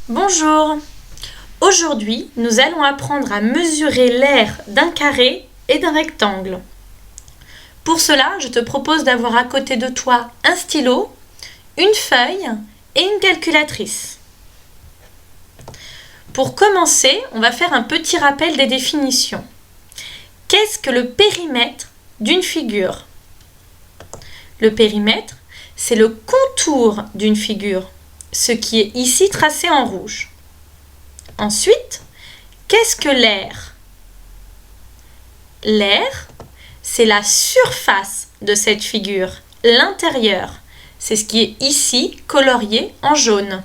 Bonjour! Aujourd'hui, nous allons apprendre à mesurer l'aire d'un carré et d'un rectangle. Pour cela, je te propose d'avoir à côté de toi un stylo, une feuille et une calculatrice. Pour commencer, on va faire un petit rappel des définitions. Qu'est-ce que le périmètre d'une figure? Le périmètre, c'est le contour d'une figure, ce qui est ici tracé en rouge. Ensuite, qu'est-ce que l'aire? L'aire, c'est la surface de cette figure, l'intérieur. C'est ce qui est ici colorié en jaune.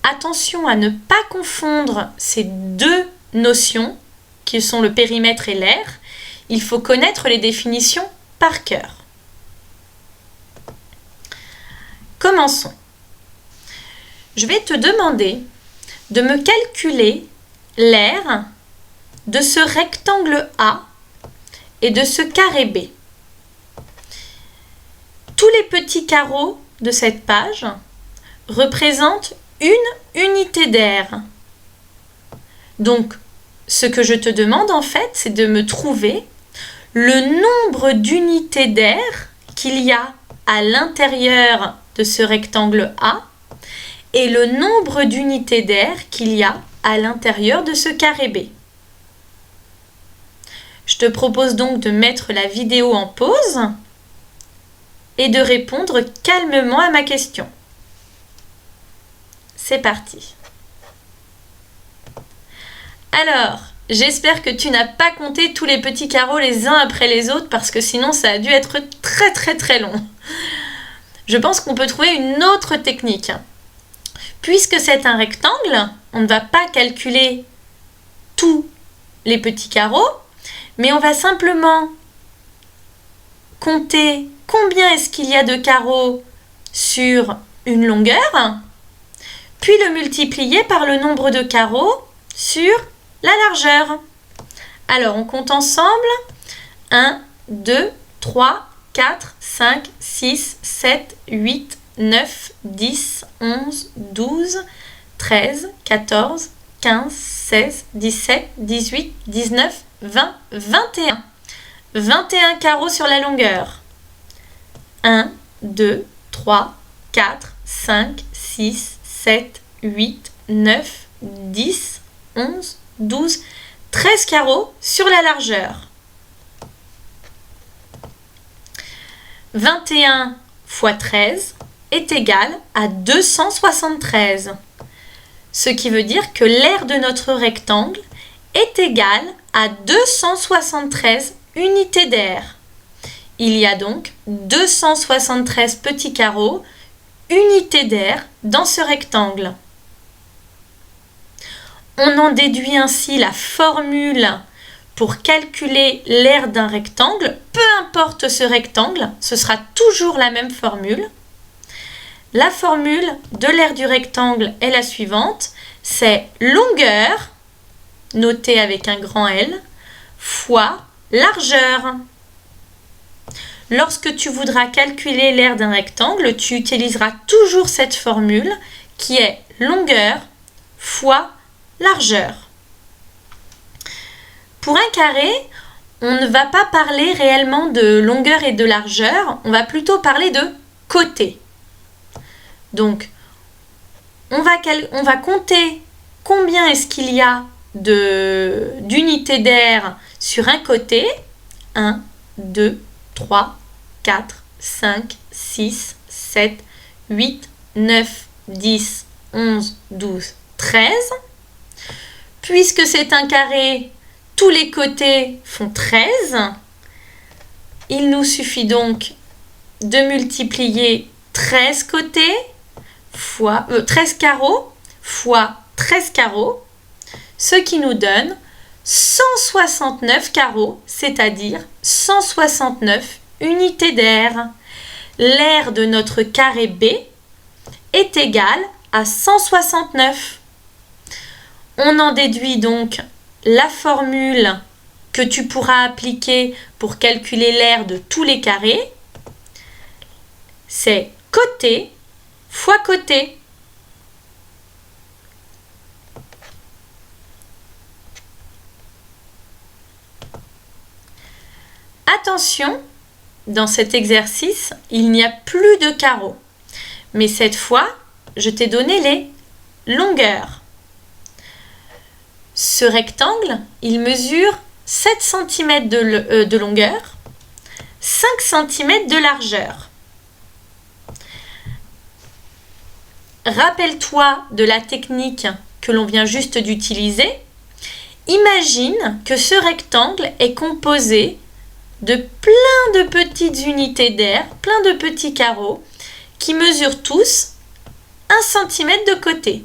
Attention à ne pas confondre ces deux notions qui sont le périmètre et l'aire. Il faut connaître les définitions par cœur. Commençons. Je vais te demander de me calculer l'aire de ce rectangle A et de ce carré B. Tous les petits carreaux de cette page représentent une unité d'aire. Donc, ce que je te demande en fait, c'est de me trouver le nombre d'unités d'aire qu'il y a à l'intérieur de ce rectangle A et le nombre d'unités d'air qu'il y a à l'intérieur de ce carré B. Je te propose donc de mettre la vidéo en pause et de répondre calmement à ma question. C'est parti. Alors, j'espère que tu n'as pas compté tous les petits carreaux les uns après les autres parce que sinon ça a dû être très long. Je pense qu'on peut trouver une autre technique. Puisque c'est un rectangle, on ne va pas calculer tous les petits carreaux, mais on va simplement compter combien est-ce qu'il y a de carreaux sur une longueur, puis le multiplier par le nombre de carreaux sur la largeur. Alors, on compte ensemble. 1, 2, 3, 4, 5, 6, 7, 8, 9, 10, 11, 12, 13, 14, 15, 16, 17, 18, 19, 20, 21. 21 carreaux sur la longueur. 1, 2, 3, 4, 5, 6, 7, 8, 9, 10, 11, 12, 13 carreaux sur la largeur. 21 fois 13 est égal à 273. Ce qui veut dire que l'aire de notre rectangle est égale à 273 unités d'aire. Il y a donc 273 petits carreaux, unités d'aire, dans ce rectangle. On en déduit ainsi la formule pour calculer l'aire d'un rectangle. Peu importe ce rectangle, ce sera toujours la même formule. La formule de l'aire du rectangle est la suivante, c'est longueur, notée avec un grand L, fois largeur. Lorsque tu voudras calculer l'aire d'un rectangle, tu utiliseras toujours cette formule qui est longueur fois largeur. Pour un carré, on ne va pas parler réellement de longueur et de largeur, on va plutôt parler de côté. Donc, on va compter combien est-ce qu'il y a d'unités d'air sur un côté. 1, 2, 3, 4, 5, 6, 7, 8, 9, 10, 11, 12, 13. Puisque c'est un carré, tous les côtés font 13. Il nous suffit donc de multiplier 13 côtés fois 13 carreaux fois 13 carreaux, ce qui nous donne 169 carreaux, c'est-à-dire 169 unités d'aire. L'aire de notre carré B est égale à 169. On en déduit donc la formule que tu pourras appliquer pour calculer l'aire de tous les carrés. C'est côté fois côté. Attention, dans cet exercice, il n'y a plus de carreaux. Mais cette fois, je t'ai donné les longueurs. Ce rectangle, il mesure 7 cm de longueur, 5 cm de largeur. Rappelle-toi de la technique que l'on vient juste d'utiliser. Imagine que ce rectangle est composé de plein de petites unités d'air, plein de petits carreaux qui mesurent tous 1 cm de côté.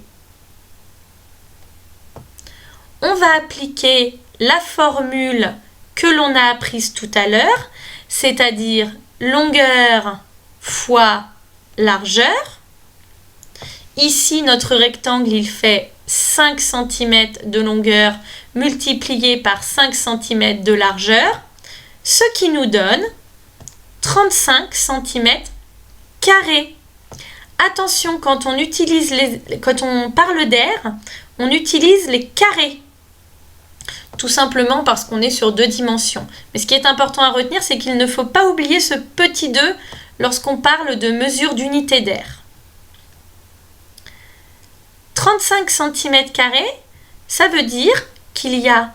On va appliquer la formule que l'on a apprise tout à l'heure, c'est-à-dire longueur fois largeur. Ici, notre rectangle, il fait 5 cm de longueur multiplié par 5 cm de largeur, ce qui nous donne 35 cm carrés. Attention, quand on parle d'air, on utilise les carrés. Tout simplement parce qu'on est sur 2 dimensions. Mais ce qui est important à retenir, c'est qu'il ne faut pas oublier ce petit 2 lorsqu'on parle de mesure d'unité d'air. 35 cm carrés, ça veut dire qu'il y a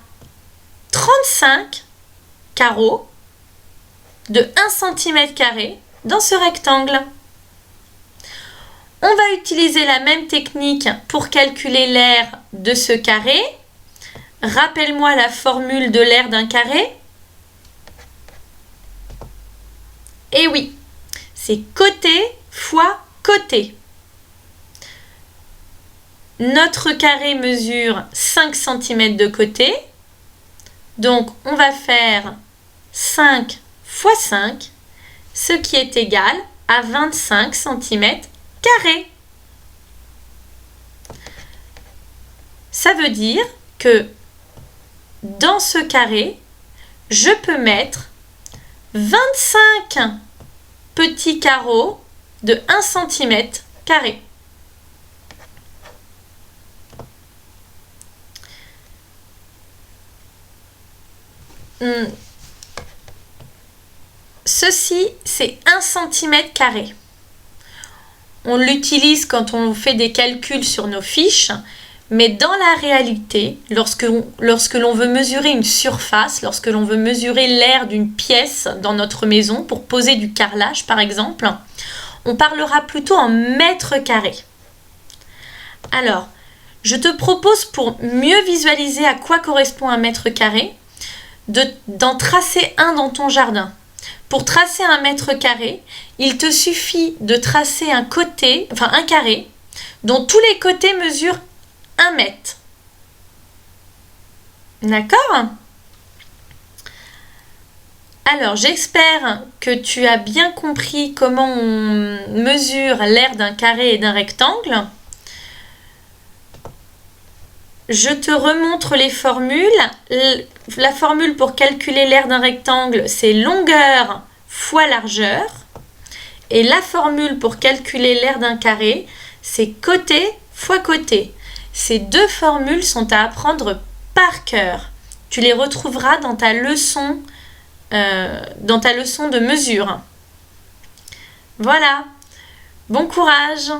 35 carreaux de 1 cm carré dans ce rectangle. On va utiliser la même technique pour calculer l'aire de ce carré. Rappelle-moi la formule de l'aire d'un carré. Eh oui, c'est côté fois côté. Notre carré mesure 5 cm de côté. Donc, on va faire 5 fois 5, ce qui est égal à 25 cm carrés. Ça veut dire que dans ce carré, je peux mettre 25 petits carreaux de 1 cm carré. Ceci, c'est 1 cm carré. On l'utilise quand on fait des calculs sur nos fiches, mais dans la réalité, lorsque l'on veut mesurer une surface, lorsque l'on veut mesurer l'aire d'une pièce dans notre maison pour poser du carrelage par exemple, on parlera plutôt en mètres carrés. Alors, je te propose pour mieux visualiser à quoi correspond un mètre carré, d'en tracer un dans ton jardin. Pour tracer un mètre carré, il te suffit de tracer un carré dont tous les côtés mesurent 1 mètre. D'accord ? Alors, j'espère que tu as bien compris comment on mesure l'aire d'un carré et d'un rectangle. Je te remontre les formules. La formule pour calculer l'aire d'un rectangle, c'est longueur fois largeur. Et la formule pour calculer l'aire d'un carré, c'est côté fois côté. Ces 2 formules sont à apprendre par cœur. Tu les retrouveras dans ta leçon de mesure. Voilà. Bon courage!